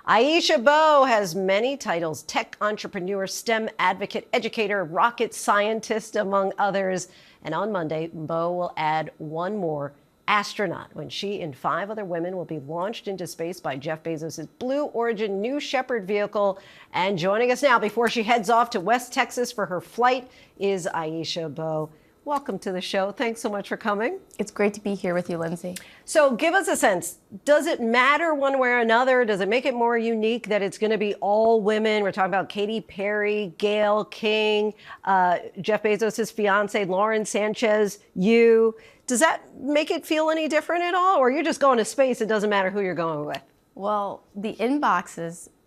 Aisha Bowe has many titles: tech entrepreneur, STEM advocate, educator, rocket scientist, among others. And on Monday, Bowe will add one more: astronaut, when she and 5 other women will be launched into space by Jeff Bezos' Blue Origin New Shepard vehicle. And joining us now, before she heads off to West Texas for her flight, is Aisha Bowe. Welcome to the show. Thanks so much for coming. It's great to be here with you, Linsey. So give us a sense. Does it matter one way or another? Does it make it more unique that it's going to be all women? We're talking about Katy Perry, Gayle King, Jeff Bezos' fiance, Lauren Sanchez, you. Does that make it feel any different at all? Or you're just going to space, it doesn't matter who you're going with? Well, the inbox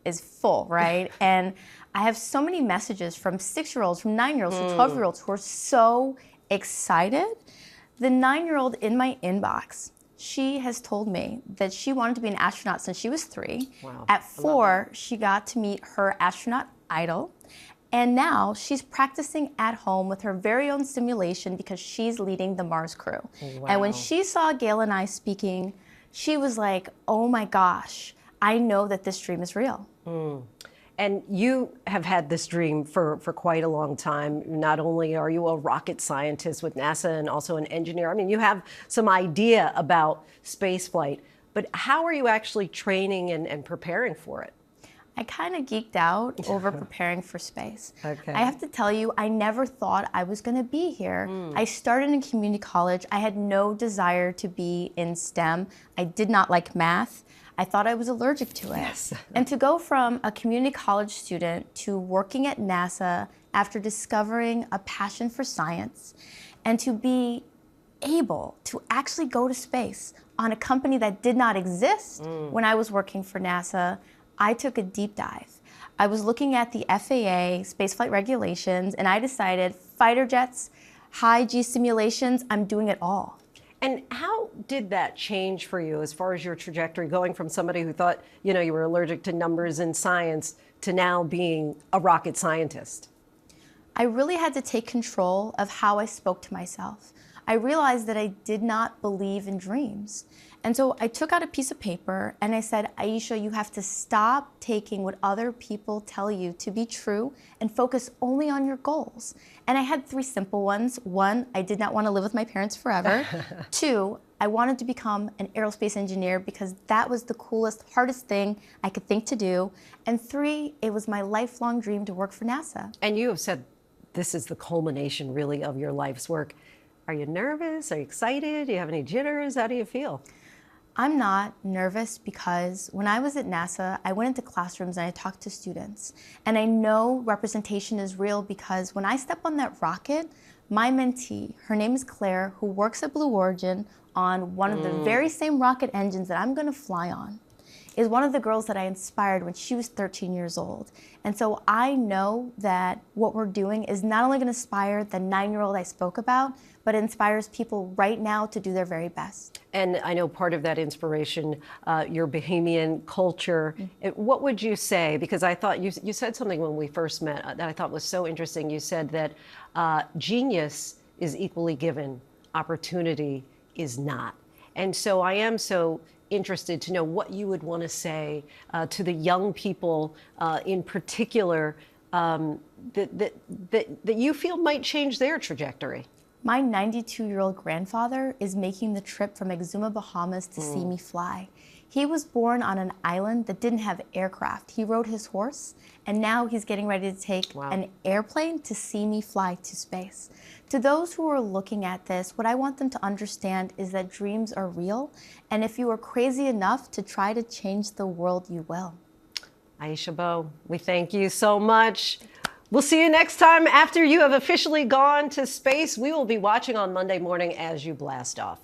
is full, right? And I have so many messages from 6-year-olds, from 9-year-olds, from 12-year-olds who are so excited. The 9-year-old in my inbox, she has told me that she wanted to be an astronaut since she was 3. Wow. At 4, she got to meet her astronaut idol. And now she's practicing at home with her very own simulation because she's leading the Mars crew. Wow. And when she saw Gayle and I speaking, she was like, oh my gosh, I know that this dream is real. And you have had this dream for quite a long time. Not only are you a rocket scientist with NASA and also an engineer, I mean, you have some idea about space flight, but how are you actually training and preparing for it? I kind of geeked out over preparing for space. Okay. I have to tell you, I never thought I was going to be here. I started in community college. I had no desire to be in STEM. I did not like math. I thought I was allergic to it. Yes. And to go from a community college student to working at NASA after discovering a passion for science, and to be able to actually go to space on a company that did not exist when I was working for NASA, I took a deep dive. I was looking at the FAA spaceflight regulations, and I decided fighter jets, high G simulations, I'm doing it all. And how did that change for you as far as your trajectory, going from somebody who thought, you know, you were allergic to numbers and science to now being a rocket scientist? I really had to take control of how I spoke to myself. I realized that I did not believe in dreams. And so I took out a piece of paper and I said, Aisha, you have to stop taking what other people tell you to be true and focus only on your goals. And I had 3 simple ones. 1, I did not want to live with my parents forever. 2, I wanted to become an aerospace engineer because that was the coolest, hardest thing I could think to do. And 3, it was my lifelong dream to work for NASA. And you have said this is the culmination, really, of your life's work. Are you nervous? Are you excited? Do you have any jitters? How do you feel? I'm not nervous because when I was at NASA, I went into classrooms and I talked to students. And I know representation is real because when I step on that rocket, my mentee, her name is Claire, who works at Blue Origin on one of the very same rocket engines that I'm going to fly on, is one of the girls that I inspired when she was 13 years old. And so I know that what we're doing is not only going to inspire the 9-year-old I spoke about, but it inspires people right now to do their very best. And I know part of that inspiration, your Bahamian culture. What would you say? Because I thought you said something when we first met that I thought was so interesting. You said that genius is equally given, opportunity is not. And so I am so interested to know what you would want to say to the young people in particular that you feel might change their trajectory. My 92-year-old grandfather is making the trip from Exuma, Bahamas to see me fly. He was born on an island that didn't have aircraft. He rode his horse, and now he's getting ready to take an airplane to see me fly to space. To those who are looking at this, what I want them to understand is that dreams are real, and if you are crazy enough to try to change the world, you will. Aisha Bowe, we thank you so much. We'll see you next time after you have officially gone to space. We will be watching on Monday morning as you blast off.